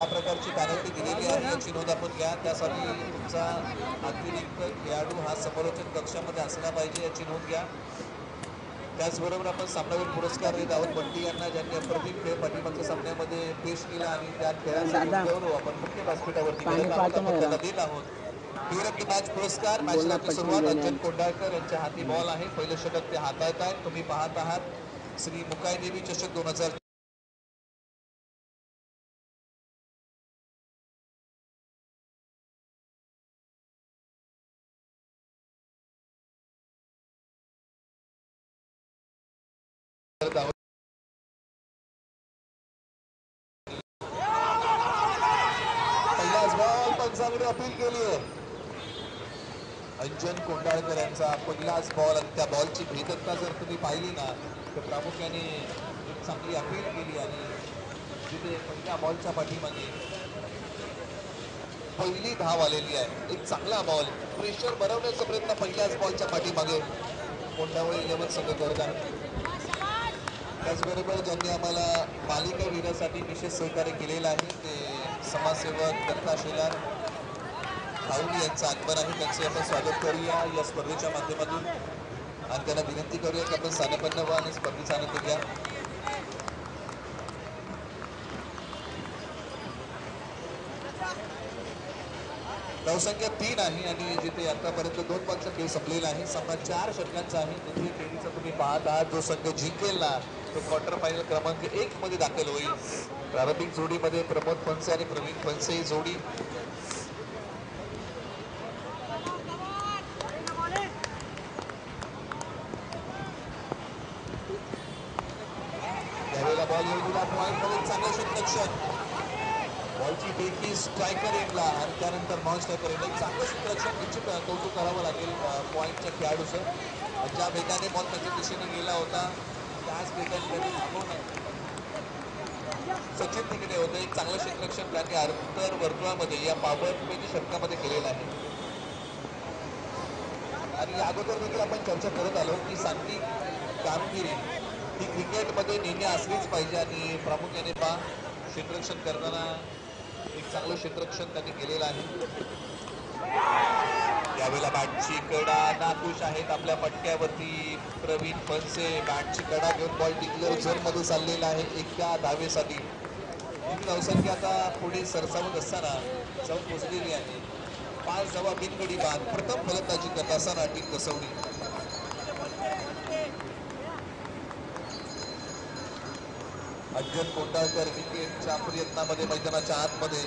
प्रकारची पॅनल्टी दिलेली आहे याची नोंद आपण घ्या. त्यासाठी तुमचा अतिरिक्त खेळाडू हा समालोचन कक्षामध्ये असला पाहिजे याची नोंद घ्या. त्याचबरोबर आपण सामनावीर पुरस्कार देत आहोत बंटी यांना, ज्यांनी अप्रतिम खेळ पाठीमागच्या सामन्यामध्ये पेश केला आणि त्या खेळाचा गौरव आपण मुख्य व्यासपीठावरती करत आहोत. आपण त्यांना देत आहोत प्लेयर ऑफ द मॅच पुरस्कार. मॅचची सुरुवात अंजन कोंडाळकर यांच्या हाती बॉल आहे. पहिलं षटक ते हाताळत आहेत. तुम्ही पाहत आहात श्री मुकाईदेवी चषक 2000. पहिलाच बॉल पंचांकडे अपील केली आहे. अंजन कोंडाळकर यांचा पहिलाच बॉल आणि त्या बॉलची भेदकता जर तुम्ही पाहिली ना तर प्रामुख्याने एक चांगली अपील केली आणि तिथे पहिल्या बॉलच्या पाठीमागे पहिली धाव आलेली आहे. एक चांगला बॉल, प्रेशर बनवण्याचा प्रयत्न पहिल्याच बॉलच्या पाठीमागे कोंडावळे 11 संघ करत आहे. त्याचबरोबर ज्यांनी आम्हाला मालिका वीरासाठी विशेष सहकार्य केलेलं आहे ते समाजसेवक दत्ता शेलार खाऊनी यांचं आगमन आहे. त्यांचे आपण स्वागत करूया या स्पर्धेच्या माध्यमातून आणि त्यांना विनंती करूया की आपण सानपन्न व्हा आणि स्पर्धेचा आनंद घ्या. धावसंख्या 3 आहे आणि जिथे आतापर्यंत 2 बॉलचा खेळ संपलेला आहे. सामना 4 षटकांचा आहे. द्वितीय फेरीचा तुम्ही पाहत आहात. जो संघ जिंकेल ना तो क्वार्टर फायनल क्रमांक 1 मध्ये दाखल होईल. प्रारंभिक जोडीमध्ये प्रमोद फणसे आणि प्रवीण फणसे ही जोडी. यावेळेला बॉल येऊ दिला पॉइंट मध्ये. चांगलं क्षेत्ररक्षण, बॉलची फेकी स्ट्रायकर एंडला आणि त्यानंतर नॉन स्ट्रायकर एंडला. एक चांगलं क्षेत्ररक्षण निश्चित कौतुक करावं लागेल पॉइंटच्या खेळाडूचं. ज्या वेगाने बॉल त्याच्या दिशेने गेला होता त्याच वेगाने त्यांनी थांबवणं सचिन तिकडे होतं. एक चांगलं क्षेत्ररक्षण त्यांनी अंतर वर्तुळामध्ये या पॉवर प्लेच्या षटकामध्ये केलेलं आहे. आणि या अगोदर देखील आपण चर्चा करत आलो की चांगली कामगिरी ही क्रिकेटमध्ये नेहमी असलीच पाहिजे आणि प्रामुख्याने क्षेत्ररक्षण करताना एक चांगलं क्षेत्ररक्षण त्यांनी केलेलं आहे. यावेळेला बॅटची कडा नाखुश आहेत आपल्या पटक्यावरती प्रवीण फणसे. बॅटची कडा घेऊन बॉल डिक्लेअर झोन मध्ये चाललेला आहे एका धावेसाठी. धावसंख्या आता पुढे सरसावत असताना जाऊन पोहोचलेली आहे. 5 धावा बिनगडी बाद. प्रथम फलंदाजी करत असताना टीम कसवली. अंजन कोंडाळकर विकेटच्या प्रयत्नामध्ये मैदानाच्या आतमध्ये.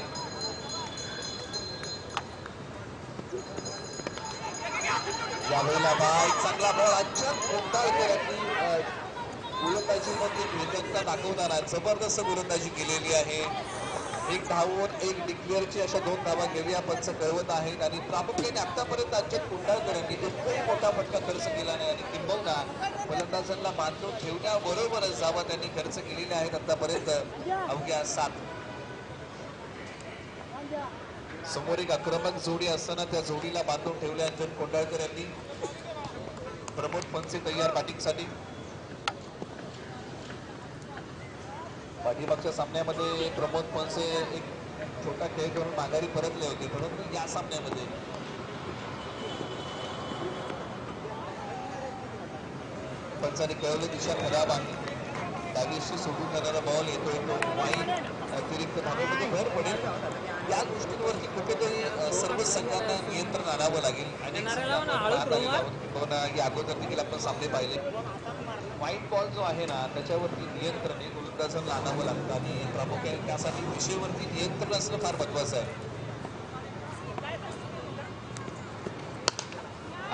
यावेळेला एक चांगला बॉल अंजन कोंडाळकर यांनी गोलंदाजीमध्ये भेदकता दाखवताना जबरदस्त गोलंदाजी केलेली आहे. 1 धावून 1 डिक्लेअरची अशा 2 धावा गेल्या पंच कळवत आहेत आणि प्रामुख्याने आतापर्यंत अंजन कोंडाळकर यांनी एकही मोठा फटका खर्च केला नाही आणि किंबहुना फलंदाजांना बांधून ठेवण्याबरोबरच धावा त्यांनी खर्च केलेल्या आहेत आतापर्यंत अवघ्या 7. समोर एक आक्रमक जोडी असताना त्या जोडीला बांधून ठेवले अंजन कोंडाळकर यांनी. प्रमोद फणसे तयार बॅटिंगसाठी. पाठीमागच्या सामन्यामध्ये प्रमोद फणसे एक छोटा खेळ करून माघारी परतले होते, परंतु या सामन्यामध्ये फणसाने कळवले दिशा खराब आहे. डावीशी सोडून जाणारा बॉल येतोय तो वाईट अतिरिक्त धावेमध्ये भर पडेल. या गोष्टींवरती कुठेतरी सर्व संघांना नियंत्रण आणावं लागेल. अनेक या अगोदर देखील आपण सामने पाहिले. व्हाईट बॉल जो आहे ना त्याच्यावरती नियंत्रण हे गोलंदाजांना आणावं लागतं आणि प्रामुख्याने त्यासाठी दिशेवरती नियंत्रण असणं फार महत्वाचं आहे.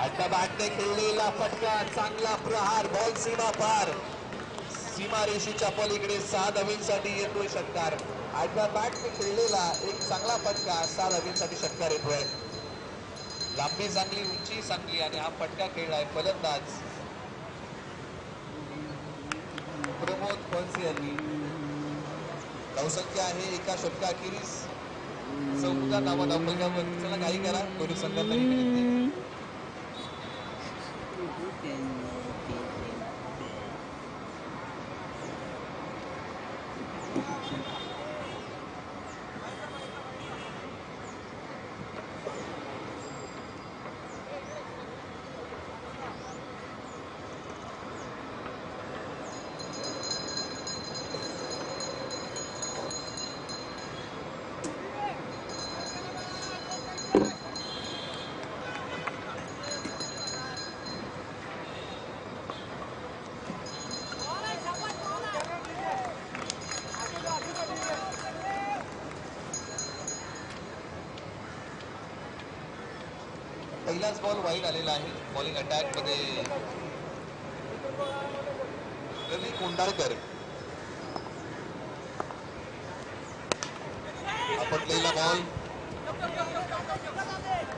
अड्डा बॅटने खेळलेला फटका, चांगला प्रहार, बॉल सीमा पार. सीमारेषेच्या पलीकडे 6 धावांसाठी येतोय षटकार. अड्डा बॅटने खेळलेला एक चांगला फटका, 6 धावांसाठी षटकार येतोय. लांबी चांगली, उंची चांगली आणि हा फटका खेळलाय फलंदाज प्रमोद फणसे यांनी. धावसंख्या आहे एका षटकाखेरीस 14 धावा धावफलकावर. चला काही करा दोन्ही संघांना ही विनंती. पहिलाच बॉल वाईड आलेला आहे. बॉलिंग अटॅक मध्ये रवी कोंडाळकर. आपटलेला बॉल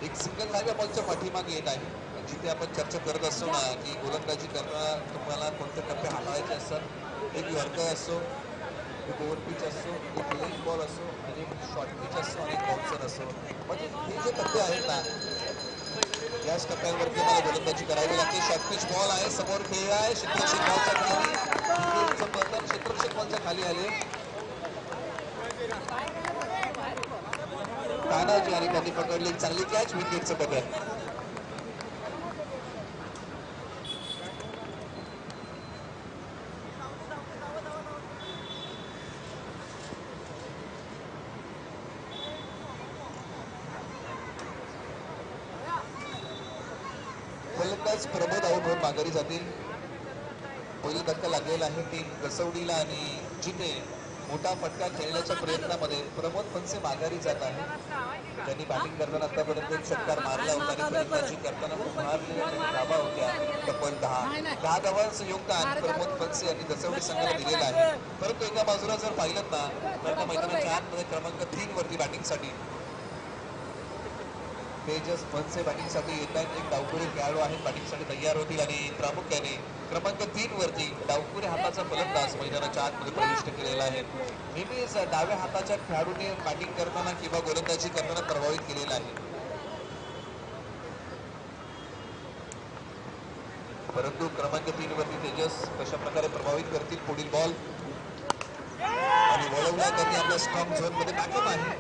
एक सिंगल धाव्या बॉलच्या पाठीमागे येत आहे. जिथे आपण चर्चा करत असतो ना की गोलंदाजी करताना तुम्हाला कोणते टप्पे हाताळायचे असतात. एक यॉर्कर असतो, एक ओव्हर पिच असतो, एक लेग बॉल असतो आणि एक शॉर्ट पिच असतो आणि एक बाउन्सर असतो. म्हणजे हे जे टप्पे आहेत ना याच टप्प्यांवरती मला गोलंदाजी करावी लागते. शॉर्ट पिच बॉल आहे, समोर खेळ आहे, क्षेत्ररक्षक बॉलच्या खाली, विकेटचं पतन क्षेत्ररक्षक बॉलच्या खाली आले. तानाजी आणि त्यांनी पकडली चांगली कॅच, विकेटचं पतन. फलंदाज प्रमोद आऊट होऊन माघारी जातील. पहिला धक्का लागलेला आहे टीम गसवडीला आणि जिथे मोठा फटका खेळण्याच्या प्रयत्नामध्ये प्रमोद फनसे माघारी जात आहे. त्यांनी बॅटिंग करताना आतापर्यंत एक षटकार मारला होता आणि फलंदाजी करताना मारलेल्या धावा होत्या तब्बल 10 धावांचं योगदान प्रमोद फनसे यांनी गसवडी संघाला दिलेलं आहे. परंतु एका बाजूला जर पाहिलं ना तर त्या मैदानाच्या आतमध्ये क्रमांक 3 वरती बॅटिंगसाठी तेजस फनसे बॅटिंगसाठी येत आहेत. एक डावखुरे खेळाडू आहेत, बॅटिंगसाठी तयार होतील आणि प्रामुख्याने क्रमांक 3 वरती डावखुरे हाताचा फलंदाज मैदानाच्या आतमध्ये प्रविष्ट केलेला आहे. नेहमीच डाव्या हाताच्या खेळाडूने बॅटिंग करताना किंवा गोलंदाजी करताना प्रभावित केलेला आहे. परंतु क्रमांक 3 वरती तेजस कशा प्रकारे प्रभावित करतील पुढील बॉल आणि वळवला त्यांनी आपल्या स्ट्रॉंग झोन मध्ये टाकत आहे.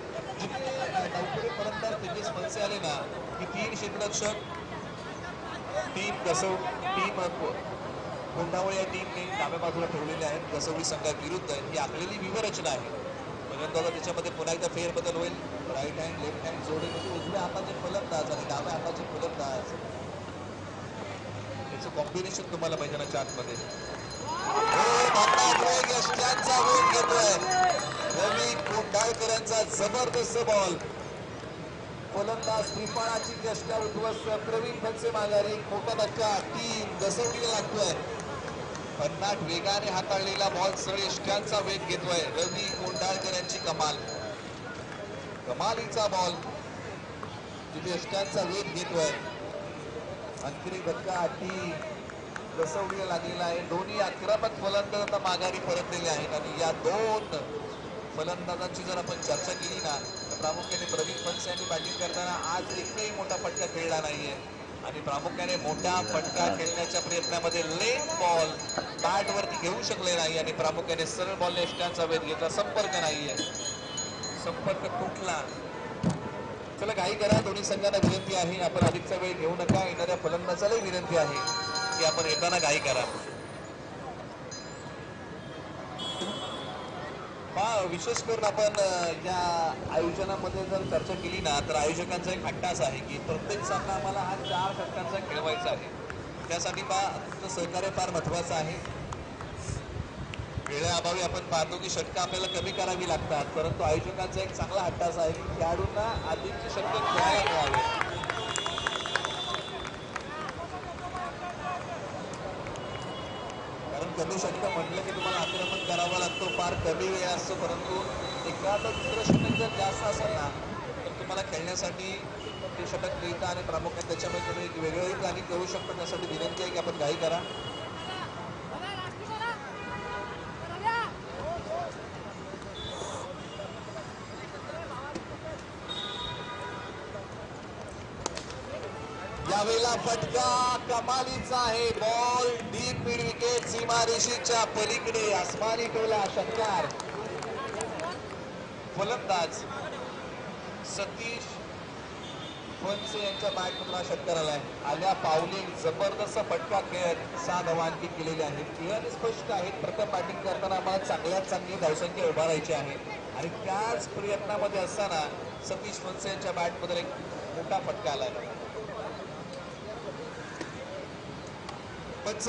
डावखुरे फलंदाज तेजस फनसे आले ना की 3 क्षेत्ररक्षक टीम कोंडावळे या टीमने डाव्या बाजूला ठेवलेले आहेत. गसवडी संघाविरुद्ध ही आखलेली व्यूहरचना आहे. परंतु त्याच्यामध्ये पुन्हा एकदा फेरबदल होईल. राईट हँड लेफ्ट हँड जोडी म्हणजे उजव्या हाताचे फलंदाज आणि डाव्या हाताचे फलंदाज याचं कॉम्बिनेशन तुम्हाला मैदानाच्या आतमध्ये वेग घेतोय रवी कोंडाळकरांचा जबरदस्त बॉल. फलंदाज त्रिफळाची यष्टा उद्ध्वस्त प्रवीण फनसे माघारी. मोठा धक्का टीम गसवडीला लागतोय. भन्नाट वेगाने हाताळलेला बॉल सरळ यष्ट्यांचा वेग घेतोय. रवी कोंडाळकर यांची कमालीचा बॉल जिथे यष्ट्यांचा वेग घेतोय. आणखी एक धक्का टीम गसवडीला लागलेला आहे. दोन्ही आक्रमक फलंदाज आता माघारी परतलेले आहेत आणि या 2 फलंदाजांची जर आपण चर्चा केली ना तर प्रामुख्याने प्रवीण फनसे यांनी बॅटिंग करताना आज एकही मोठा फटका खेळला नाहीये आणि प्रामुख्याने मोठा फटका खेळण्याच्या प्रयत्नामध्ये लेग बॉल बॅट वरती घेऊ शकले नाही आणि प्रामुख्याने सरळ बॉलने यष्ट्यांचा वेध घेतला. संपर्क नाहीये, संपर्क तुटला. चला घाई करा, दोन्ही संघांना विनंती आहे आपण अधिकचा वेळ घेऊ नका. येणाऱ्या फलंदाजालाही विनंती आहे की आपण येताना घाई करा. विशेष करून आपण या आयोजनामध्ये जर चर्चा केली ना तर आयोजकांचा एक हट्टास आहे की प्रत्येक सामना आम्हाला हा 4 षटकांचा खेळवायचा आहे. त्यासाठी तुमचं सहकार्य फार महत्वाचं आहे. वेळेअभावी आपण पाहतो की षटकं आपल्याला कमी करावी लागतात, परंतु आयोजकांचा एक चांगला हट्टास आहे की खेळाडूंना अधिकचे षटकं खेळायला मिळावे. कारण कमी षटकं म्हटलं की तुम्हाला आक्रमण करावं लागतो, फार कमी वेळ असतो. परंतु एखादं दुसरं षटक जर जास्त असेल ना तर तुम्हाला खेळण्यासाठी ते षटक मिळतं आणि प्रामुख्याने त्याच्यामध्ये तुम्ही एक वेगळंही प्लॅनिंग करू शकता. त्यासाठी विनंती आहे की आपण घाई करा. यावेळेला फटका कमालीचा आहे. बॉल डीप मिड विकेट सीमारेषेच्या पलीकडे आसमानी टोला षटकार. फलंदाज सतीश फनसे यांच्या बॅटमधून हा षटकार आलाय. आल्या पावली जबरदस्त फटका खेळत 6 धावा आणखी केलेले आहेत. क्लिअर स्पष्ट आहेत. प्रथम बॅटिंग करताना आम्हाला चांगल्यात चांगली धावसंख्या उभारायची आहे आणि त्याच प्रयत्नामध्ये असताना सतीश फनसे यांच्या बॅटमधून एक मोठा फटका आलाय. पंच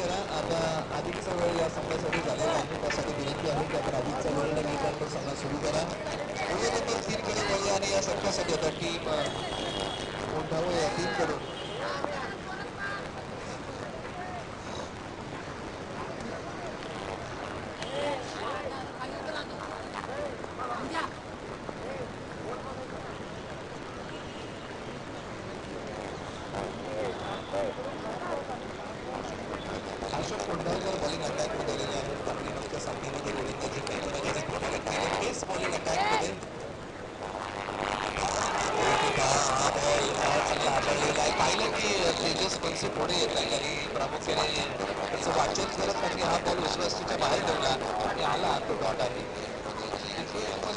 करा. आता अधिकचा वेळ या संघासाठी झालेला आहे, त्यासाठी विनंती आहे की आपण अधिकचा वेळ न घेता आपण सामना सुरू करा. नंबर 3 कडे वळूया आणि या षटकासाठी आता टीम मोठावं या टीमकडून अशोक कोंढाळकर बॉलिंग अटॅकमध्ये आलेले आहेत. पाठीमागच्या सामन्यामध्ये गोलंदाजी करताना बेस बॉलिंग अटॅकमध्ये हा बॉल चांगला हाताळलेला आहे. पाहिलं की तेजस मनसे पुढे येत आहे आणि प्रामुख्याने त्याचं वाचन करत त्यांनी हा बॉल विश्वासच्या बाहेर ठेवला आणि आला तो डॉट आहे. आणि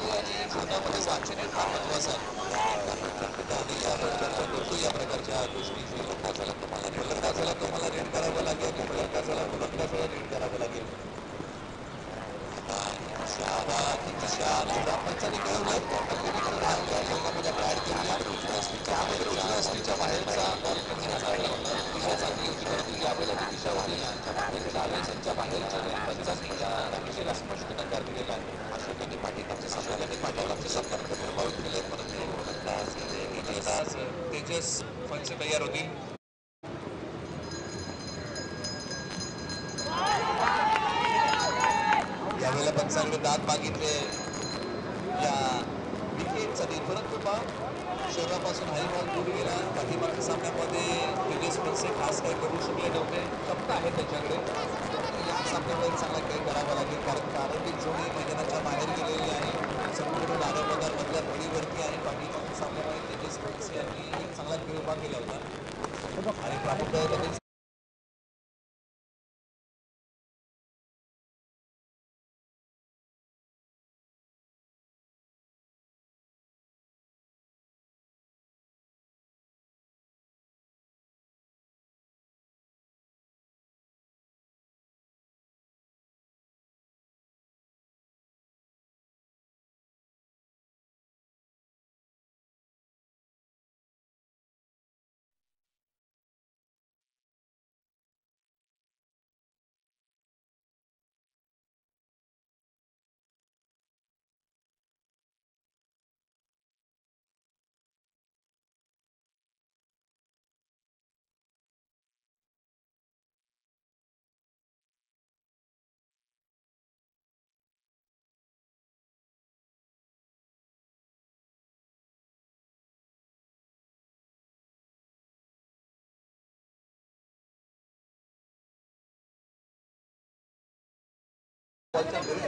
जीवनामध्ये वाचन हे फार महत्वाचं आहे आणि आपण चर्चा करतो या प्रकारच्या गोष्टीची. फलंदाजाला तुम्हाला रीड करावं लागेल आणि फलंदाजाला रीड करावं लागेल. पंचांनी मिळवलं उजव्या बाहेरचा बॉल चांगला होता. दिशा चांगली होती परंतु यावेळेला ती दिशा होती डाव्याच्या बाहेरच्या पंचांनी त्या स्पष्ट नकार दिलेला आहे. अशोकांनी पाठीमागच्या सामन्यामध्ये प्रभावित केले परंतु तेजस पंच तयार होतील. यावेळेला पंचांकडे दाद मागितले या विकेटसाठी परंतु शरीरापासून हाई बॉल दूर गेला. पाठीमागच्या सामन्यामध्ये तेजस पंचे खास काही करू शकले नव्हते. कप्ता आहे त्याच्याकडे या सामन्यामध्ये चांगला खेळ करावा लागेल कारण प्रारंभिक जोडी मैदानाच्या बाहेर गेलेली आहे. संपूर्ण दारोमदारमधल्या फळीवरती आहे. पाठीमागच्या सामन्यामध्ये तेजस पंचे यांनी एक चांगला खेळ उभा केला होता आणि प्रामुख्याने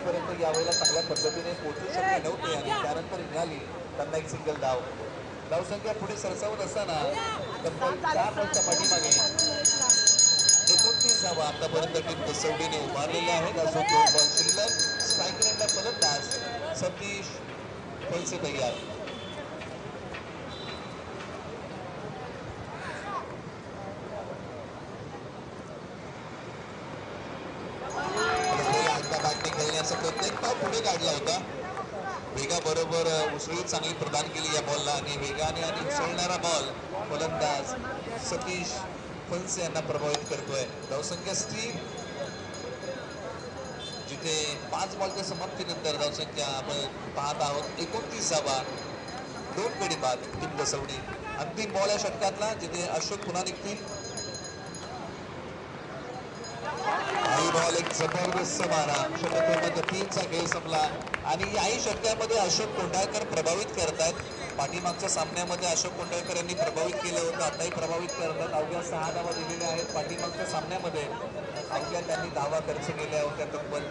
पर्यंत यावेळेला चांगल्या पद्धतीने पोहोचू शकले नव्हते आणि त्यानंतर मिळाली त्यांना एक सिंगल धाव. धावसंख्या पुढे सरसावत असताना तब्बल 4 बॉलच्या पाठीमागे 29 धावा आतापर्यंत टीम कसवडीने उभारलेल्या आहेत. अजून 2 बॉल शिल्लक. स्ट्राईक रेटला फलंदाज सतीश पैसे तयार. पुढे काढला होता वेगा बरोबर उसळी चांगली प्रदान केली या बॉलला आणि वेगाने आणि उसळणारा बॉल फलंदाज सतीश फलसे यांना प्रभावित करतोय. धावसंख्या स्थिर जिथे 5 बॉलच्या समाप्तीनंतर धावसंख्या आपण पाहत आहोत 29 धावा 2 गडी बाद टीम कसवडी. अंतिम बॉल या षटकातला जिथे अशोक पुन्हा निघतील. बॉल एक जबरदस्त मारा. षटक क्रमांक 3 चा खेळ संपला आणि याही षटकामध्ये अशोक कोंढाळकर प्रभावित करतात. पाठीमागच्या सामन्यामध्ये अशोक कोंढाळकर यांनी प्रभावित केलं होतं. आताही प्रभावित करतात. अवघ्या 6 धावा दिलेल्या आहेत. पाठीमागच्या सामन्यामध्ये अवघ्या त्यांनी धावा खर्च केल्या होत्या तब्बल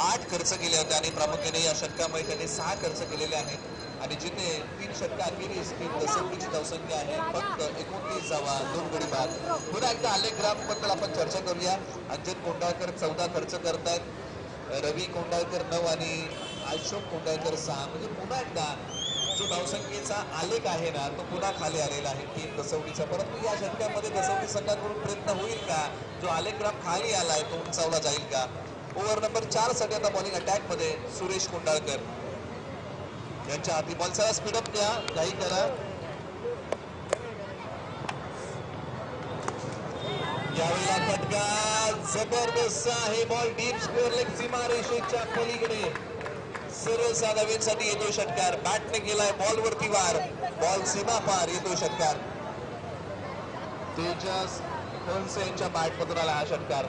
8 खर्च केले होते आणि प्रामुख्याने या षटकामध्ये त्यांनी 6 खर्च केलेले आहेत आणि जिथे 3 षटक अखेरीस टीम कसवडीची धावसंख्या आहे फक्त 29 धावा 2 गडी बाद. पुन्हा एकदा आलेख ग्राफ बद्दल आपण चर्चा करूया. अंजन कोंढाळकर 14 खर्च करतायत. रवी कोंढाळकर 9 आणि अशोक कोंढाळकर 6. म्हणजे पुन्हा एकदा जो धावसंख्येचा आलेख आहे ना तो पुन्हा खाली आलेला आहे टीम कसवडीचा. परंतु या षटकामध्ये कसवडी संघाकडून प्रयत्न होईल का? जो आलेख ग्राफ खाली आलाय तो उंचावला जाईल का? ओव्हर नंबर 4 साठी आता बॉलिंग अटॅक मध्ये सुरेश कोंढाळकर यांच्या हाती बॉलचा स्पीडअप द्या. काही करा. यावेळेला फटका जबरदस्त आहे. बॉल डीप स्क्वेअर लेग सीमारेषेच्या पलीकडे सरळ साधावेसाठी येतो षटकार. बॅटने केलाय बॉल वरती वार. बॉल सीमा पार येतो षटकार. तेजस फणसे यांच्या बॅट मधून आला हा षटकार.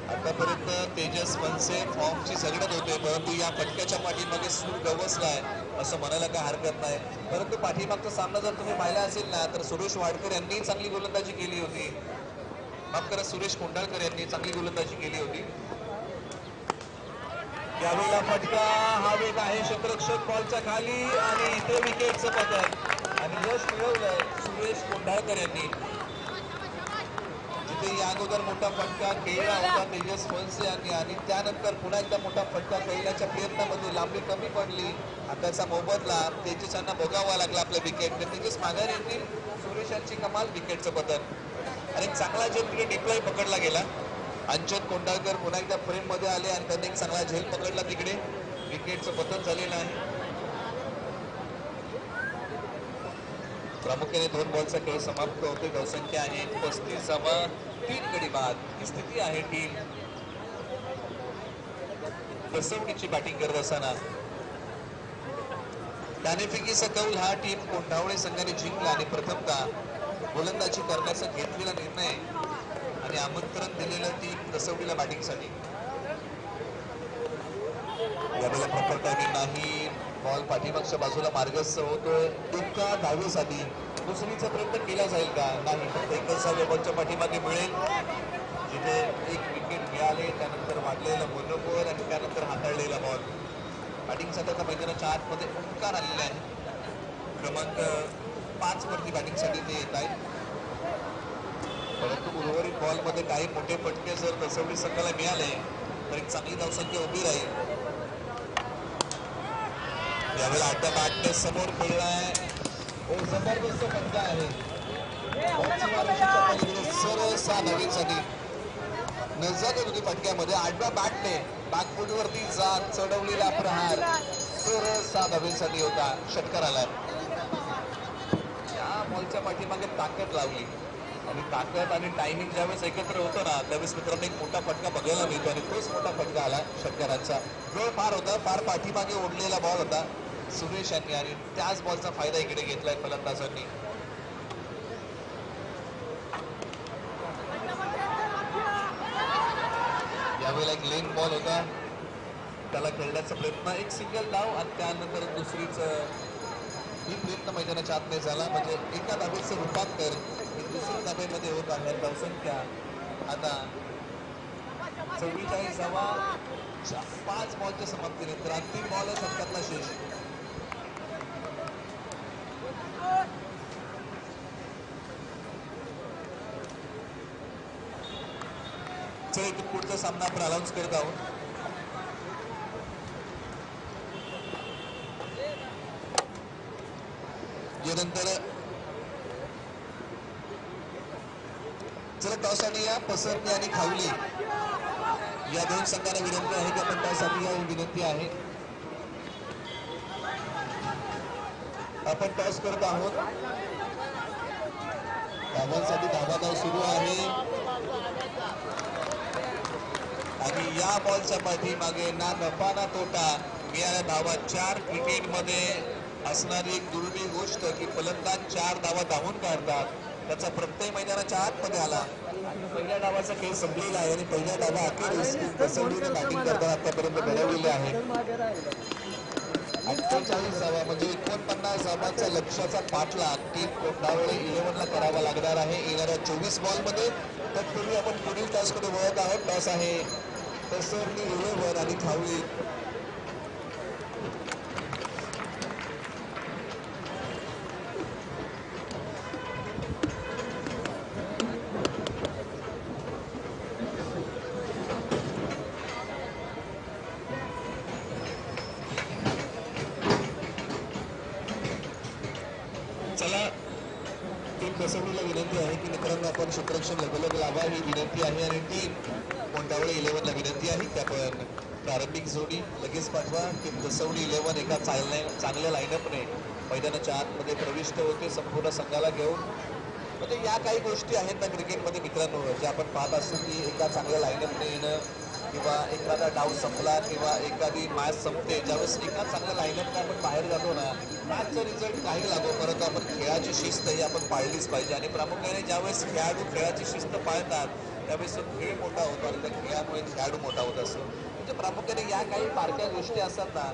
आतापर्यंत तेजस फणसे फॉर्मची सगळ्यात होते, परंतु या फटक्याच्या पाठीमागे सूर गवसलाय असं म्हणायला काय हरकत नाही. परंतु पाठीमागचा सामना जर तुम्ही पाहिला असेल ना, तर सुरेश वाडकर यांनी चांगली गोलंदाजी केली होती. माफ करा, सुरेश कोंडाळकर यांनी चांगली गोलंदाजी केली होती. यावेळेला फटका हवेत आहे. क्षेत्ररक्षक बॉलच्या खाली आणि इथे विकेटचं पतन आणि यश मिळवलंय सुरेश कोंडाळकर यांनी. जिथे या अगोदर मोठा फटका खेळला होता तेजस फणसे यांनी आणि त्यानंतर पुन्हा एकदा मोठा फटका खेळण्याच्या प्रयत्नामध्ये लांबी कमी पडली. आताचा मोबदला तेजस यांना भोगावा लागला आपल्या विकेट. तेजस माघार येतील. सुरेश यांची कमाल विकेटचं पतन आणि चांगला झेल तिथे डिप्लॉय पकडला गेला. अंचन कोंडाळकर पुन्हा एकदा फ्रेम मध्ये आले आणि त्यांनी एक चांगला झेल पकडला तिकडे. विकेटचं पतन झालेलं आहे. प्रामुख्याने 2 बॉलचा खेळ समाप्त होते. धावसंख्या आहे 35. 3 गडी बाद ही स्थिती आहे. टीम कसवणीची बॅटिंग करत असताना नाणेफेकीचा कौल हा टीम कोंढावळे संघाने जिंकला आणि प्रथमतः गोलंदाजी करण्याचा घेतलेला निर्णय आणि आमंत्रण दिलेलं टीम कसवडीला बॅटिंगसाठी. यावेळेला प्रॉपर टायमिंग नाही. बॉल पाठीमागच्या बाजूला मार्गस्थ होतोय. एका धावेसाठी दुसरीचा प्रयत्न केला जाईल का? नाही, फक्त एकच धाव बॉलच्या पाठीमागे मिळेल. जिथे एक विकेट मिळाले, त्यानंतर वाढलेलं मनोबल आणि त्यानंतर हाताळलेला बॉल. बॅटिंगसाठी आता मैदानाच्या आतमध्ये ओंकार आलेले आहे. क्रमांक 5 वरती बॅटिंगसाठी ते येत आहेत. परंतु उर्वरित बॉलमध्ये काही मोठे फटके जर कसवडी संघाला मिळाले तर एक चांगली धावसंख्या उभी राहील. यावेळेला अड्डा बॅटने समोर खेळलाय. जबरदस्त फटका आहे. सरळ 6 धावेसाठी नजर होती फटक्यामध्ये. आडव्या बॅटने बॅकफुटवरती जात चढवलेला प्रहार सरळ 6 धावेसाठी होता. षटकार आलाय. या बॉलच्या पाठीमागे ताकद लावली आणि ताकद आणि टायमिंग ज्यावेळेस एकत्र होतं ना, त्यावेळेस मित्रांनो एक मोठा फटका बघायला मिळतो आणि तोच मोठा फटका आला षटकारांचा. वेळ फार होता, फार पाठीमागे ओढलेला बॉल होता सुरेश यांनी आणि त्याच बॉलचा फायदा इकडे घेतलाय फलंदाजांनी. यावेळेला एक लेन बॉल होता, त्याला खेळण्याचा प्रयत्न, एक सिंगल धाव आणि त्यानंतर दुसरीच ही प्रयत्न मैदानाच्या आतमध्ये झाला. म्हणजे एका धावेचं रूपांतर दुसऱ्या धाब्यामध्ये होत आहे. धावसंख्या आता 44. 5 बॉलच्या समाप्तीने तर अंतिम बॉल आहे षटकातला शेष. चला पुढचा सामना आपण अनाउन्स करत आहोत. यानंतर चला टॉस आणि या पसरणे आणि खावली या 2 संघांना विनंती आहे की आपण टॉस आणि या विनंती आहे. आपण टॉस करत आहोत. धावांसाठी धावाधाव सुरू आहे आणि या बॉलच्या पाठीमागे ना नफा ना तोटा. मिळाल्या धावा 4 क्रिकेटमध्ये असणारी एक दुर्मिळ गोष्ट की फलंदाज 4 धावा धावून काढतात. त्याचा प्रत्यय मैदानाच्या आतमध्ये आला. पहिल्या डावाचा खेळ संपलेला आहे आणि पहिल्या डावा अखेरीस कसवडीने बॅटिंग करताना आतापर्यंत घडवलेले आहे. 48 धावा म्हणजे 49 धावांचा लक्ष्याचा पाठलाग टीम कोंढावळे 11ला करावा लागणार आहे येणाऱ्या 24 बॉलमध्ये. तत्पूर्वी आपण पुढील टॉसकडे वळत आहोत. टॉस आहे कसवडी 11 आणि खावली. चला टीम कसवडीला विनंती आहे की मित्रांनो आपण क्षेत्ररक्षण लगोलग लावा ही विनंती आहे आणि टीम कोंढावळे 11ला विनंती आहे की आपण प्रारंभिक जोडी लगेच पाठवा. टीम कसवडी 11 एका चांगल्या लाईनअपने मैदानाच्या आतमध्ये प्रविष्ट होते संपूर्ण संघाला घेऊन. म्हणजे या काही गोष्टी आहेत ना क्रिकेटमध्ये मित्रांनो, जे आपण पाहत असतो की एका चांगल्या लाईनअपने येणं किंवा एखादा डाव संपला किंवा एखादी मॅच संपते, ज्यावेळेस एका चांगल्या लाईनअपने आपण बाहेर जातो ना, मॅचचा रिझल्ट काही लागो, परंतु आपण खेळाची शिस्त ही आपण पाळलीच पाहिजे. आणि प्रामुख्याने ज्यावेळेस खेळाडू खेळाची शिस्त पाळतात त्यावेळेस तो खेळ मोठा होतो आणि त्या खेळामुळे खेळाडू मोठा होत असतो. म्हणजे प्रामुख्याने या काही बारक्या गोष्टी असतात ना,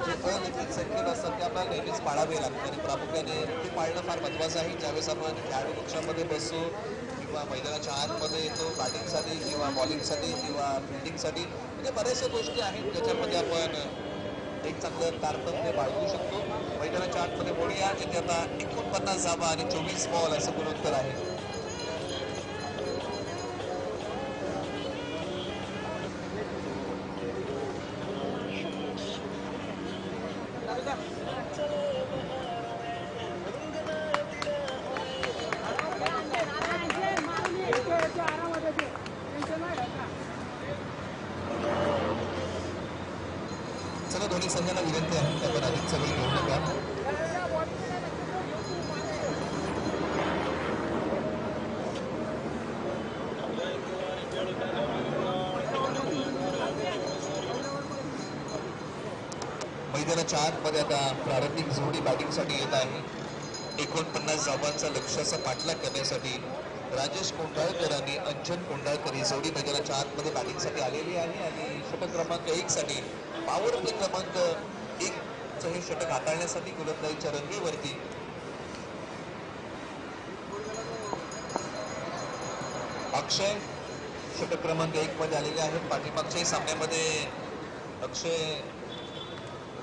जे अनिश्चित संकेत असतात ते आपल्याला नेहमीच पाळावे लागतात आणि प्रामुख्याने ते पाळणं फार महत्त्वाचं आहे. ज्यावेळेस आपण खेळाडू कक्षामध्ये बसतो किंवा मैदानाच्या आतमध्ये येतो बॅटिंगसाठी किंवा बॉलिंगसाठी किंवा फिल्डिंगसाठी, म्हणजे बऱ्याचशा गोष्टी आहेत ज्याच्यामध्ये आपण एक चांगलं तारतम्य बाळगू शकतो. मैदानाच्या आतमध्ये बोलूया, जिथे आता 49 धावा आणि 24 बॉल असं गुणोत्तर आहे. चला, दोन्ही संघांना विनंती आहे की आपण अधिक सगळी घेऊ नका. मैदानाच्या आतमध्ये आता प्रारंभिक जोडी बॅटिंगसाठी येत आहे. 49 धावांचा लक्ष्याचा पाठलाग करण्यासाठी राजेश कोंडाळकर आणि अंजन कोंडाळकर ही जोडी मैदानाच्या आतमध्ये बॅटिंगसाठी आलेली आहे. आणि षटक क्रमांक 1 साठी पॉवर प्ले क्रमांक 1 हे षटक हाताळण्यासाठी गोलंदाजीच्या रंगेवरती अक्षय षटक क्रमांक 1 मध्ये आलेले आहेत. पाठीमागच्याही सामन्यामध्ये अक्षय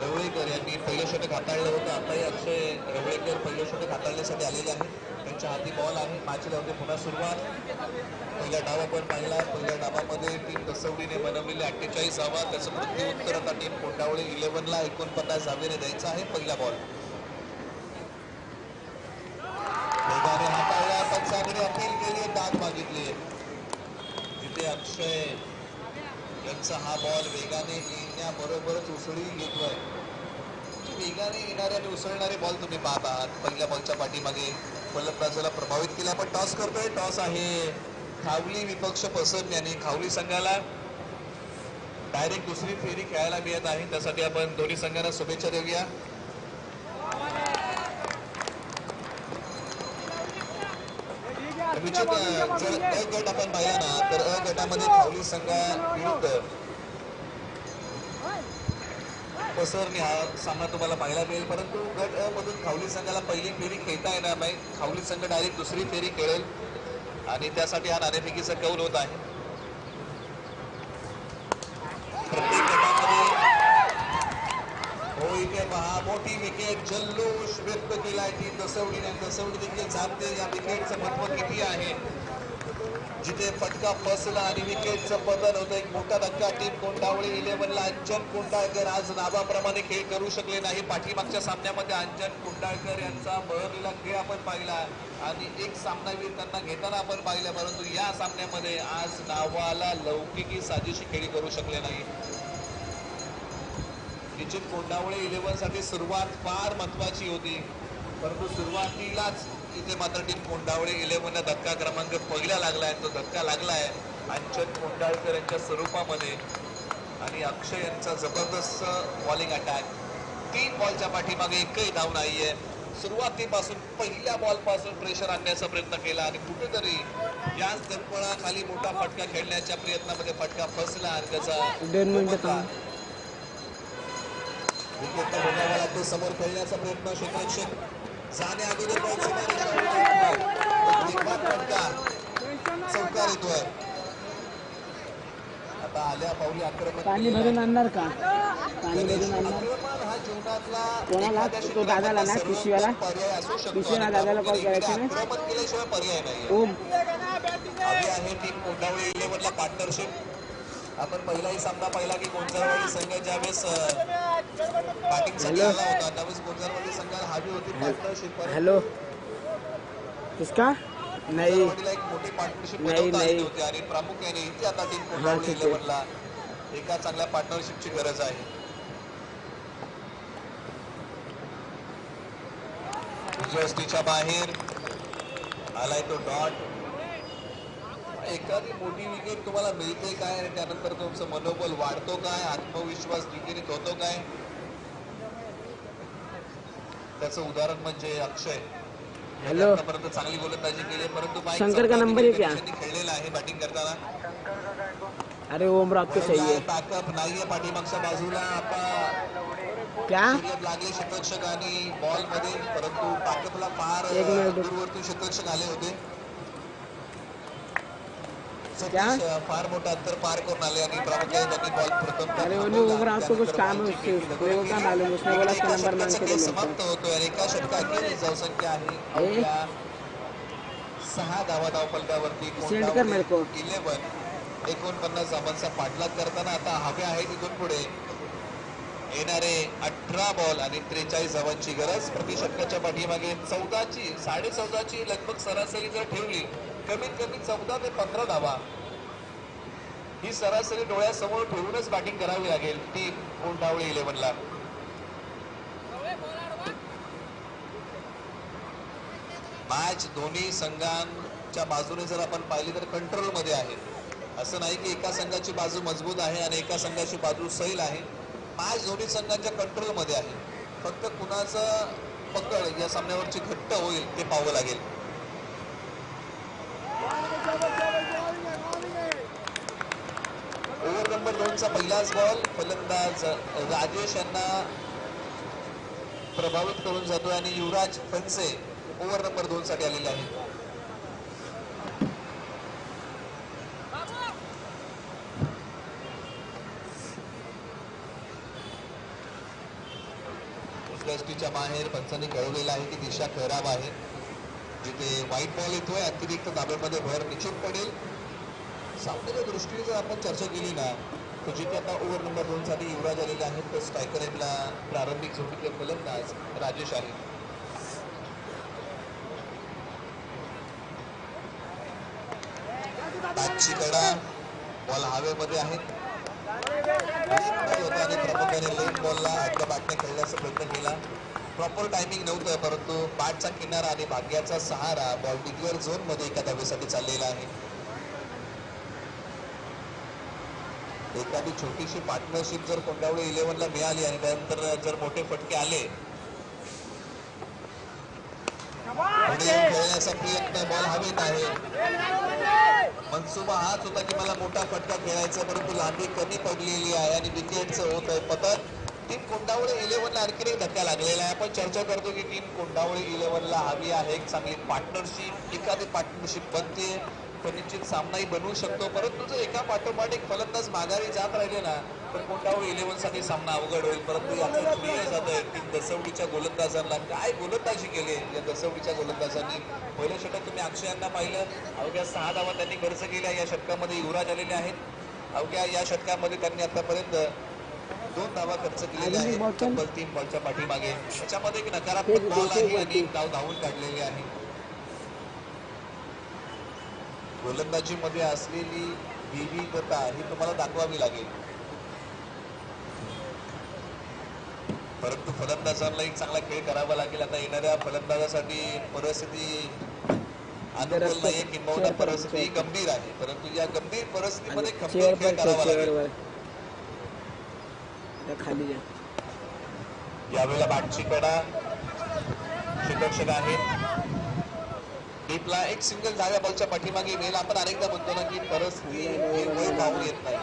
रवळेकर यांनी पहिलं षटक हाताळलं होतं. आताही अक्षय रवळेकर पहिलं षटक हाताळण्यासाठी आलेले आहेत. त्यांच्या हाती बॉल आहे. मॅचला होते पुन्हा सुरुवात. पहिला डाव आपण पाहिला. पहिल्या डावामध्ये टीम दसवडीने बनवलेले 48 धावा, त्याचं प्रत्युत्तर आता टीम कोंडावळे 11ला 49 धावेने द्यायचा आहे. पहिला बॉल वेगाने हाताळला, पंचांकडे अपील केली, दाद मागितली. जिथे अक्षय यांचा हा बॉल वेगाने येण्याबरोबरच उसळी घेतोय. वेगाने येणारे आणि उसळणारे बॉल तुम्ही पाहत आहात. पहिल्या बॉलच्या पाठीमागे फलंदाजाला प्रभावित केला, पण टॉस करतोय. टॉस आहे खावली विपक्ष पसरणे आणि खावली संघाला डायरेक्ट दुसरी फेरी खेळायला मिळत आहे. त्यासाठी आपण दोन्ही संघांना शुभेच्छा देऊया. जर अ गट आपण पाहिला ना, तर अ गटामध्ये खावली संघाविरुद्ध पसरणे हा सामना तुम्हाला पाहायला मिळेल. परंतु गट अ मधून खावली संघाला पहिली फेरी खेळता येणार नाही. खावली संघ डायरेक्ट दुसरी फेरी खेळेल आणि त्यासाठी हा नाणेफेकीचा कौल होत आहे. प्रत्येक गटामध्ये हो, इथे पहा, मोठी विकेट, जल्लोष व्यक्त केलाय टीम दसवडीने. दसवडी देखील जाणते या विकेटचं महत्व किती आहे. जिथे फटका फसला आणि विकेटचं पतन होतं, एक मोठा धक्का टीम कोंडावळे 11ला. अंजन कोंडाळकर आज नावाप्रमाणे खेळ करू शकले नाही. पाठीमागच्या सामन्यामध्ये अंजन कोंडाळकर यांचा बहरलेला खेळ आपण पाहिला आणि एक सामनावीर त्यांना घेताना आपण पाहिलं, परंतु या सामन्यामध्ये आज नावाला लौकिकी साजेशी खेळी करू शकले नाही. निश्चित कोंडावळे 11 साठी सुरुवात फार महत्वाची होती, परंतु सुरुवातीलाच इथे मात्र टीम कोंडावळे 11ला धक्का क्रमांक पहिला लागलाय. तो धक्का लागलाय अंजन कोंडाळकर यांच्या स्वरूपामध्ये आणि अक्षय यांचा जबरदस्त बॉलिंग अटॅक. 3 बॉलच्या पाठीमागे एकही धाव नाहीये. सुरुवातीपासून पहिल्या बॉल पासून प्रेशर आणण्याचा प्रयत्न केला आणि कुठेतरी याच दरपळाखाली मोठा फटका खेळण्याच्या प्रयत्नामध्ये फटका फसला आणि त्याचा विकेटला भोगावा लागतो. समोर खेळण्याचा प्रयत्न, क्षेत्ररक्षक जाणे अगोदर फटका चौकार येतोय. आता आल्या पावली आक्रमण पाणी भरून आणणार का? पाणी भरून आणणार हा जीवनातला कोणाला? तो दादाला ना, पिशव्याला पर्याय असू शकतो. पिशव्याला दादाला कॉल करायचा ना. आक्रमण केल्याशिवाय पर्याय नाही. ओम हवी आहे टीम कोंडावळे 11ला पार्टनरशिप. आपण पहिलाही सामना पाहिला की गोंजरवाडी संघ ज्यावेळेस बॅटिंगसाठी आला होता त्यावेळेस गोंजरवाडी संघाला हवी होती पार्टनरशिप. हेलो किसका नाही एक मोठी पार्टनरशिप बनवता आली होती आणि प्रामुख्याने इथे आता टीम कोंडावळे 11ला एका चांगल्या पार्टनरशिपची गरज आहे. जस्टीच्या बाहेर आलाय तो डॉट. एखादी मोठी विकेट तुम्हाला मिळते काय आणि त्यानंतर तुमचं मनोबल वाढतो काय, आत्मविश्वास द्विगुणित होतो काय, त्याचं उदाहरण म्हणजे अक्षय. हॅलो. आतापर्यंत चांगली गोलंदाजी केली परंतु शंकर का नंबर है क्या? खेळलेला आहे बॅटिंग करताना. अरे ओमराव तो सही है बॅकअप नाहीये पाठीमागच्या बाजूला. क्या सूर्यात लागले शतरक्षक आणि बॉल मध्ये परंतु बॅकअपला फार एक मिनिट. दूरवरती शतरक्षक आले होते. क्या? सतीश फार मोठा अंतर पार करून आले आणि प्रामुख्याने त्यांनी बॉल प्रथम अरे वो ओमराव को कुछ काम है उससे उसको का मालूम उसने बोला इसका नंबर मांग के दो मेरे समाप्त को. होतोय आणि एका षटकाची धावसंख्या आहे अवघ्या 6 धावा धावफलकावरती. सेंड कर मेरे को. 11 49 धावांचा पाठलाग करताना आता हवे आहे तिथून पुढे येणारे 18 बॉल आणि 43 धावांची गरज. प्रति षटकाच्या पाठीमागे 14ची लगभग सरासरी जर ठेवली कमीत कमी 14 ते 15 धावा ही सरासरी डोळ्यासमोर ठेवूनच बॅटिंग करावी लागेल टीम कोंडावळे 11ला. मॅच दोन्ही संघांच्या बाजूने जर आपण पाहिली तर कंट्रोल मध्ये आहे. असं नाही की एका संघाची बाजू मजबूत आहे आणि एका संघाची बाजू सैल आहे. मॅच दोन्ही संघांच्या कंट्रोल मध्ये आहे. फक्त कुणाचं पकड या सामन्यावरची घट्ट होईल ते पाहावं लागेल. ओव्हर नंबर 2चा पहिलाच बॉल फलंदाज राजेश यांना प्रभावित करून जातोय आणि युवराज फणसे ओव्हर नंबर 2 साठी आलेले आहे. उजव्या बाहेर पंचांनी कळवलेलं आहे की दिशा खराब आहे. जिथे व्हाईट बॉल येतोय अतिरिक्त धाब्यामध्ये भर निश्चित पडेल. सामन्याच्या दृष्टीने जर आपण चर्चा केली ना तर जिथे आता ओव्हर नंबर 2 साठी युवराज आलेले आहेत तर स्ट्रायकर आपला प्रारंभिक झोपीतले फलंदाज राजेश आहे. बॅटची कडा बॉल हवेमध्ये आहेत आणि प्रमुखाने लेन बॉलला आतल्या बॅटने खेळण्याचा प्रयत्न केला. प्रॉपर टायमिंग नव्हतं परंतु बॅटचा किनारा आणि भाग्याचा सहारा बॉल डिक्लेअर झोन मध्ये एका धावेसाठी चाललेला आहे. एखादी छोटीशी पार्टनरशिप जर कोंडावळे 11ला मिळाली आणि त्यानंतर जर मोठे फटके आले खेळण्याचा प्रयत्न बॉल हवेत आहे. मनसुबा हाच होता की मला मोठा फटका खेळायचा परंतु लांबी कमी पडलेली आहे आणि विकेटचं होत आहे पतन. टीम कोंडावळे 11ला आणखी एक धक्का लागलेला आहे. आपण चर्चा करतो की टीम कोंडावळे 11ला हवी आहे एक चांगली पार्टनरशिप. एखादी पार्टनरशिप बनते तर निश्चित सामनाही बनवू शकतो परंतु जर एका पाठोपाठ एक फलंदाज माघारी जात राहिले ना तर कोंडावळे 11 साठी सामना अवघड होईल. परंतु याचं श्रेय जात आहे टीम दसवडीच्या गोलंदाजांना. काय गोलंदाजी केली या दसवडीच्या गोलंदाजांनी. पहिलं षटक तुम्ही अक्षय यांना पाहिलं अवघ्या 6 धावा त्यांनी खर्च केल्या. या षटकामध्ये युवराज आलेले आहेत. अवघ्या या षटकामध्ये त्यांनी आतापर्यंत 2 धावा खर्च केलेल्या आहेत तब्बल 3 बॉलच्या पाठीमागे. त्याच्यामध्ये एक नकारात्मक बॉल आहे आणि एक धाव धावून काढलेली आहे. गोलंदाजीमध्ये असलेली विविधता ही तुम्हाला दाखवावी लागेल परंतु फलंदाजांना एक चांगला खेळ करावा लागेल. आता येणाऱ्या फलंदाजासाठी परिस्थिती अनुकूल नाही किंबहुना परिस्थिती गंभीर आहे परंतु या गंभीर परिस्थितीमध्ये खंबीर खेळ करावा लागेल. यावेळेला बॅटची कडा क्षेत्ररक्षक आहे. डीपला एक सिंगल डाव्या बॉलच्या पाठीमागे येईल. आपण अनेकदा म्हणतो ना की परिस्थिती वय पाहून येत नाही.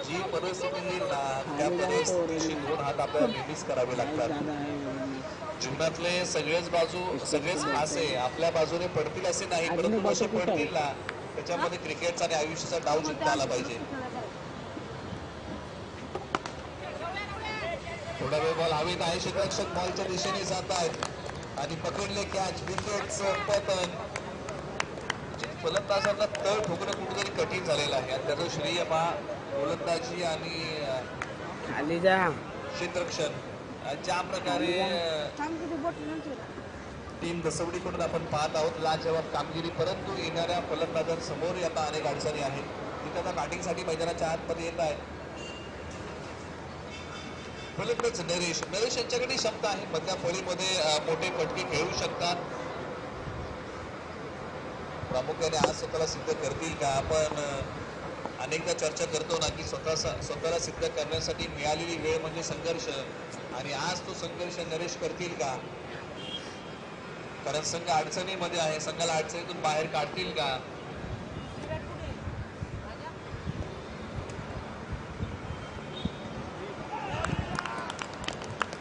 जी परिस्थिती येईल ना त्या परिस्थितीशी 2 हात आपल्याला नेहमीच करावे लागतात. जीवनातले सगळेच मासे आपल्या बाजूने पडतील असे नाही परंतु असे पडतील ना त्याच्यामध्ये क्रिकेटचा आणि आयुष्याचा डाव जिंकता आला पाहिजे. थोडा वेळ बॉल हवेत आहे. क्षेत्ररक्षक बॉलच्या दिशेने जात आहेत आणि पकडले कॅच. विकेटचं पतन. फलंदाजांना तळ ठोकणं कुठेतरी कठीण झालेलं आहे आणि त्याचं श्रेय पहा गोलंदाजी आणि क्षेत्ररक्षण ज्या प्रकारे टीम दसवडीकडून आपण पाहत आहोत लाजवाब कामगिरी परंतु येणाऱ्या फलंदाजांसमोर आता अनेक अडचणी आहेत. तिथे आता बॅटिंगसाठी मैदानाच्या आतमध्ये येत आहेत. फलंदाज नरेश यांच्याकडे क्षमता आहे. मधल्या फळीमध्ये मोठे फटके खेळू शकतात. प्रामुख्याने आज स्वतःला सिद्ध करतील का? आपण अनेकदा चर्चा करतो ना की स्वतःला सिद्ध करण्यासाठी मिळालेली वेळ म्हणजे संघर्ष, आणि आज तो संघर्ष नरेश करतील का? कारण संघ अडचणीमध्ये आहे, संघाला अडचणीतून बाहेर काढतील का?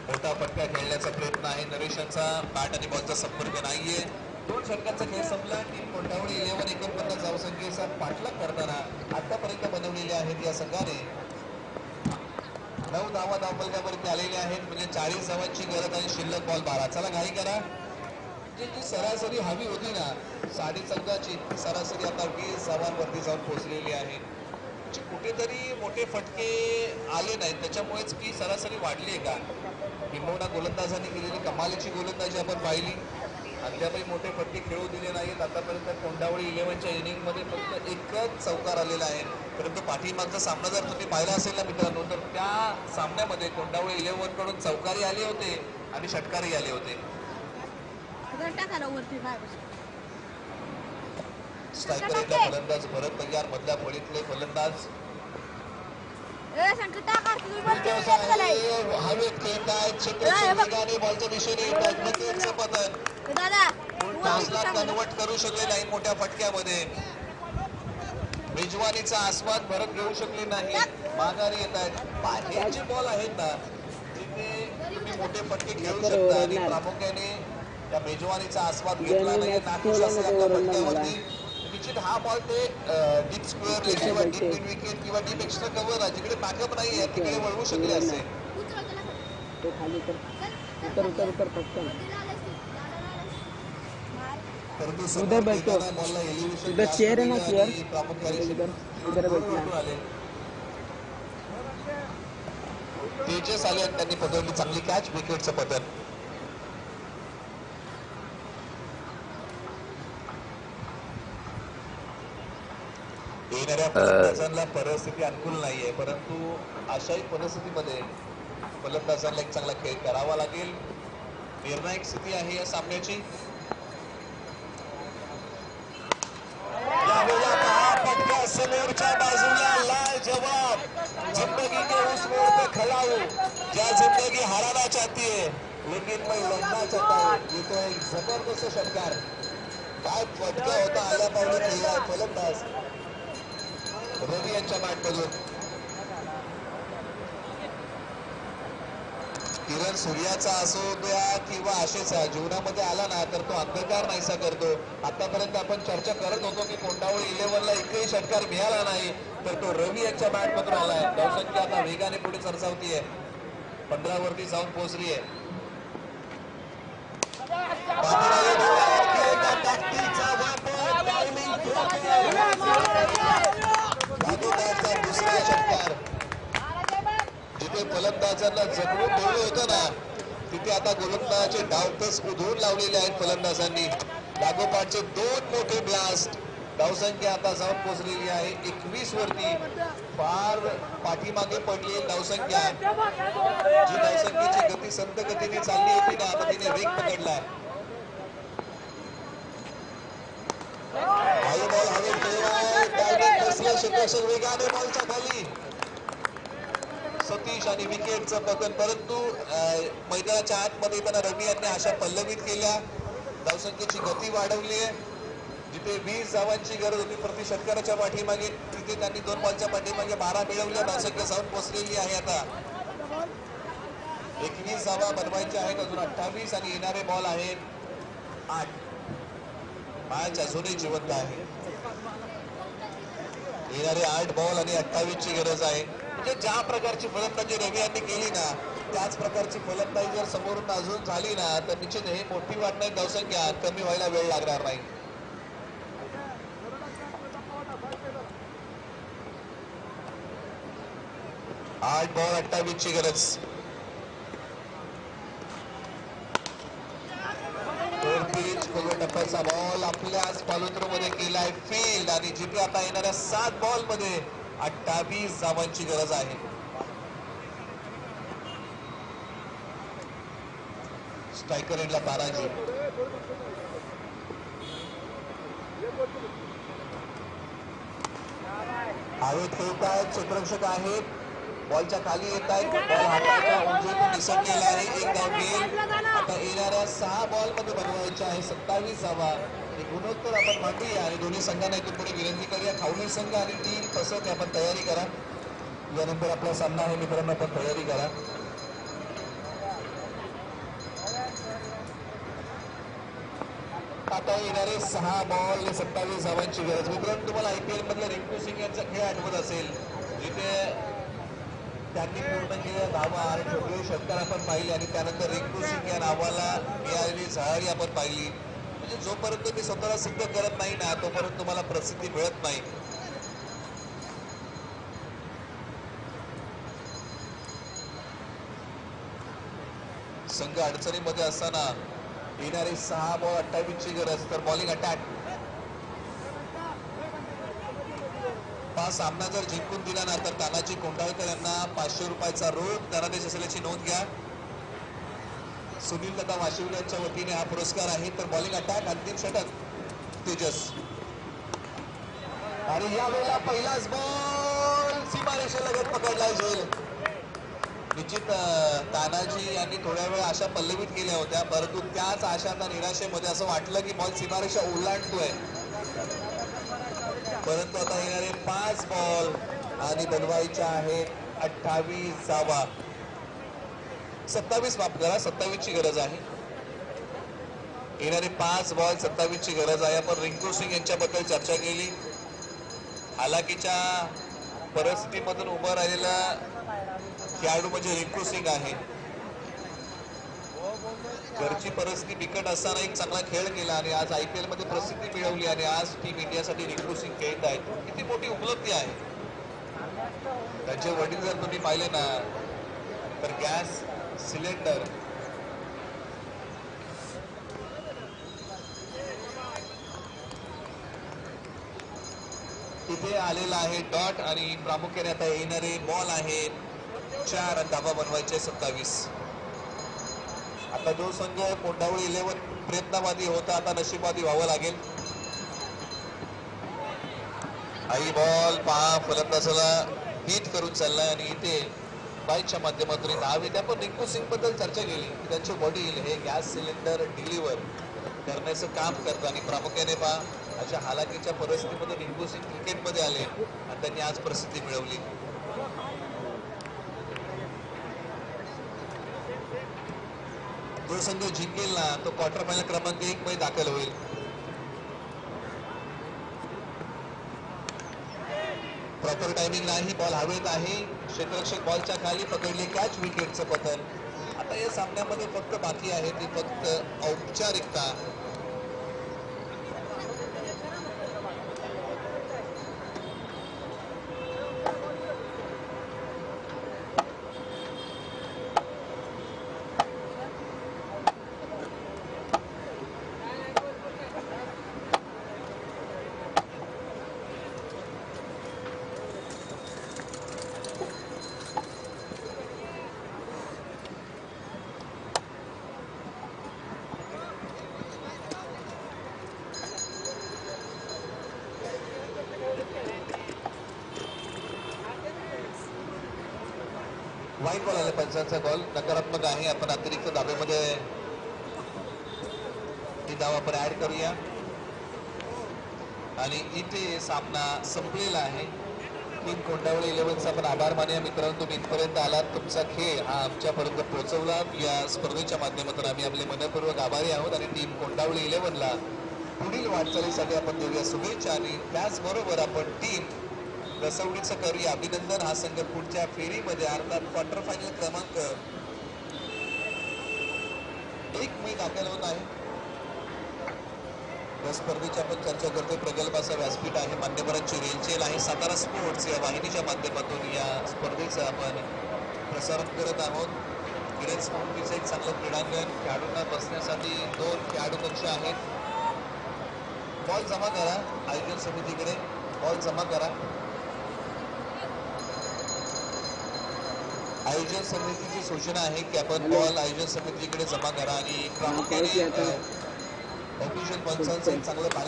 मोठा फटका खेळण्याचा प्रयत्न आहे नरेशांचा, बॅट आणि बॉलचा संपर्क नाहीये. 2 षटकांचा खेळ संपला. टीम कोंडावळी 11 49 धावसंख्येचा पाठलाग करताना आतापर्यंत बनवलेले आहेत या संघाने. 9 धावा धावफलकावरती आलेले आहेत, म्हणजे 40 धावांची गरज आणि शिल्लक बॉल 12. चला घाई करा. जी सरासरी हवी होती ना 14.5ची, सरासरी आता 20 धावांवरती जाऊन पोहोचलेली आहे. कुठेतरी मोठे फटके आले नाहीत, त्याच्यामुळेच की सरासरी वाढली आहे का? किंबहुना गोलंदाजांनी केलेली कमालीची गोलंदाजी आपण पाहिली. अद्यापही मोठे फटके खेळू दिले नाहीत. आतापर्यंत कोंडावळी 11च्या इनिंगमध्ये फक्त एकच चौकार आलेला आहे. परंतु पाठीमागचा सामना जर तुम्ही पाहिला असेल ना मित्रांनो, तर त्या सामन्यामध्ये कोंडावळी 11 कडून चौकारी आले होते आणि षटकारही आले होते. स्ट्रायकर एकदा फलंदाज भरत तयार, मधल्या फळीतले फलंदाज हवेत खेळतायत. क्षेत्ररक्षक बॉलच्या दिशेने येतात. विकेटचं पतन कन्वर्ट करू शकले नाही मोठ्या फटक्यामध्ये. मेजवानीचा आस्वाद भरत घेऊ शकले नाही. माघारी येत आहेत. हे जे बॉल आहेत ना तिथे तुम्ही मोठे फटके खेळू शकता, आणि प्रामुख्याने त्या मेजवानीचा आस्वाद घेतला नाही. नाखुश असेल आपल्या फटक्यावरती. निश्चित हा बॉल ते डीप स्क्वेअर किंवा डीप मिड विकेट किंवा डीप एक्स्ट्रा कव्हर जिकडे बॅकअप नाही आहे तिकडे वळवू शकले असते. उधर बैठो, उधर चेयर है ना, चेयर उधर बैठना. तेजस आले आणि त्यांनी पकडली चांगली कॅच. विकेटचं पतन. येणाऱ्या फलंदाजांना परिस्थिती अनुकूल नाहीये, परंतु अशाही परिस्थितीमध्ये फलंदाजांना एक चांगला खेळ करावा लागेल. निर्णायक स्थिती आहे या सामन्याची. फटका समोरच्या बाजूला लाल जवाब. जिंदगी के उस मोड़ पे खड़ा हूं क्या जिंदगी हराना चाहती है लेकिन मैं लड़ना चाहता हूं. ये तो एक जबरदस्त षटकार. काय फटका होता आल्या पावली खेळला फलंदाज रवी यांच्या बॅटमधून. किरण सूर्याचा असो द्या किंवा आशेचा, जीवनामध्ये आला ना तर तो अंधकार नाहीसा करतो. आतापर्यंत आपण चर्चा करत होतो की कोंडावळी 11ला एकही षटकार मिळाला नाही, तर तो रवी यांच्या बॅटमधून आलाय. धावसंख्या आता वेगाने पुढे सरसावतीये, 15 वरती जाऊन पोहोचली आहे. दुसरा षटकार. जिथे फलंदाजांना जखडून ठेवलं होतं ना तिथे आता गोलंदाजाचे डावटस उधळून लावलेले आहेत फलंदाजांनी. लागोपाठचे 2 मोठे ब्लास्ट. धावसंख्या आता जाऊन पोहोचलेली आहे 21 वरती. फार पाठीमागे पडली धावसंख्या. जी धावसंख्येची गती संत गतीने चालली होती ना आता तिने वेग पकडलाय. बॉल हवेत वेगाने बॉलच्या खाली सतीश आणि विकेटचं पतन. परंतु मैदानाच्या आतमध्ये येताना रवी यांनी अशा पल्लवित केल्या. धावसंख्येची गती वाढवली आहे. जिथे 20 धावांची गरज होती प्रति षटकाराच्या पाठीमागे तिथे त्यांनी 2 बॉलच्या पाठीमागे 12 मिळवल्या. धावसंख्या जाऊन पोहोचलेली आहे आता 21 धावा बनवायच्या आहेत, अजून 28 आणि येणारे बॉल आहेत 8. मॅच अजूनही जिवंत आहे. येणारे 8 बॉल आणि 28 ची गरज आहे. म्हणजे ज्या प्रकारची फलंदाजी रवी यांनी केली ना त्याच प्रकारची फलंदाजी जर समोरून अजून झाली ना तर निश्चित हे मोठी वाटणारी धावसंख्या कमी व्हायला वेळ लागणार नाही. आठ बॉल 28 ची गरज. टप्प्याचा बॉल आपल्याच फॉलोथ्रो मध्ये केलाय फील्ड, आणि जिथे आता येणाऱ्या 7 बॉल मध्ये 28 धावांची गरज आहे. स्ट्रायकर एंडला तानाजी. हवेत खेळत आहेत क्षेत्ररक्षक आहेत, बॉलच्या खाली येत आहेत, बॉल हाताच्या उंचीतून निसटलेला आहे, एक धाव घेईल. आता येणाऱ्या 6 बॉल मध्ये बनवायचे आहे 27 धावा. गुणोत्तर आपण मांडूया आणि दोन्ही संघांना इथून पुढे विनंती करूया, खावणे संघ आणि टीम तसं आपण तयारी करा. यानंतर आपला सामना आहे मित्रांनो, आपण तयारी करा. आता येणारे 6 बॉल 27 धावांची गरज. मित्रांनो, तुम्हाला IPL मधलं रिंकू सिंग यांचा खेळ आठवत असेल, जिथे त्यांनी पूर्ण केलेल्या धावा आणि ठोकलेले षटकार आपण पाहिले आणि त्यानंतर रिंकू सिंग या नावाला मिळालेली झळाळी आपण पाहिली. म्हणजे जोपर्यंत मी स्वतःला सिद्ध करत नाही ना, तोपर्यंत तुम्हाला प्रसिद्धी मिळत नाही. संघ अडचणीमध्ये असताना येणारे 6 बॉल 28 ची गरज. तर बॉलिंग अटॅक. हा सामना जर जिंकून दिला ना, तर तानाजी कोंडाळकर यांना 500 रुपयाचा रोख धनादेश असल्याची नोंद घ्या. सुनील दादा वाशिवले यांच्या वतीने हा पुरस्कार आहे. तर बॉलिंग अटॅक, अंतिम षटक तेजस. आणि यावेळेला पहिलाच बॉल सीमारेषेलगत पकडला जाईल. निश्चित तानाजी यांनी थोड्या वेळ आशा पल्लवित केल्या होत्या, परंतु त्याच आशाता निराशेमध्ये असं वाटलं की बॉल सीमारेषा ओलांडतोय. परंतु आता येणारे 5 बॉल आणि बनवायच्या आहेत 28 धावा. 27 माफ करा, 27 ची गरज आहे. येणारे 5 बॉल 27 ची गरज आहे. आपण रिंकू सिंग यांच्याबद्दल चर्चा केली. हालाकीच्या परिस्थितीमधून उभं राहिलेला खेळाडू म्हणजे रिंकू सिंग आहे. घरची परिस्थिती बिकट असताना एक चांगला खेळ केला आणि आज IPL मध्ये प्रसिद्धी मिळवली आणि आज टीम इंडियासाठी रिंकू सिंग खेळत आहेत. किती मोठी उपलब्धी आहे. त्यांचे वडील जर तुम्ही पाहिले ना, तर गॅस सिलेंडर इथे आलेला आहे डॉट आणि प्रामुख्याने आता येणारे बॉल आहे 4 धावा बनवायचे 27. आता जो संघ कोंडावळी 11 प्रयत्नवादी होता, आता नशीबवादी व्हावं लागेल. आई बॉल पहा फलंदाजाला हिट करून चाललाय आणि इथे बाईकच्या माध्यमातून धाव येते. आपण रिंकू सिंग बद्दल चर्चा केली की त्यांचे वडील हे गॅस सिलेंडर डिलिव्हर करण्याचं काम करतात आणि प्रामुख्याने पहा अशा हालाकीच्या परिस्थितीमध्ये रिंकू सिंग क्रिकेटमध्ये आले आणि त्यांनी आज प्रसिद्धी मिळवली. जो संघ जिंकेल ना, तो क्वार्टर फायनल क्रमांक 1 मध्ये दाखल होईल. प्रॉपर टायमिंग नाही, बॉल हवेत आहे, क्षेत्ररक्षक बॉलच्या खाली पकडले, कॅच, विकेटचं पतन. आता या सामन्यामध्ये फक्त बाकी आहे ती फक्त औपचारिकता. वाईट बॉल आला, पंचांचा बॉल नकारात्मक आहे. आपण अतिरिक्त धाब्यामध्ये ती धाव आपण ऍड करूया आणि इथे सामना संपलेला आहे. टीम कोंडावळी 11चा आपण आभार मानूया. मित्रांनो, तुम्ही इथपर्यंत आलात, तुमचा खेळ हा आमच्यापर्यंत पोहोचवला. या स्पर्धेच्या माध्यमातून आम्ही आपले मनपूर्वक आभारी आहोत आणि टीम कोंडावळी 11ला पुढील वाटचालीसाठी आपण देऊया शुभेच्छा आणि त्याचबरोबर आपण टीम रसवडीचं करूया अभिनंदन. हा संघ पुढच्या फेरीमध्ये अर्थात क्वार्टर फायनल क्रमांक 1 मध्ये दाखल होत आहे. या स्पर्धेची आपण चर्चा करतोय. प्रगल्भाचा व्यासपीठ आहे, मान्यवरांची रेलचेल आहे. सातारा स्पोर्ट्स या वाहिनीच्या माध्यमातून या स्पर्धेचं आपण प्रसारण करत आहोत. गिरेन स्पोर्ट्सचं एक चांगलं क्रीडांगण, खेळाडूंना बसण्यासाठी 2 खेळाडू कक्ष आहेत. बॉल जमा करा आयोजन समितीकडे, बॉल जमा करा. आयोजन समितीची सूचना आहे की आपण बॉल आयोजन समितीकडे जमा करा आणि प्रामुख्याने ऑफिशियल पंचांचं एक चांगलं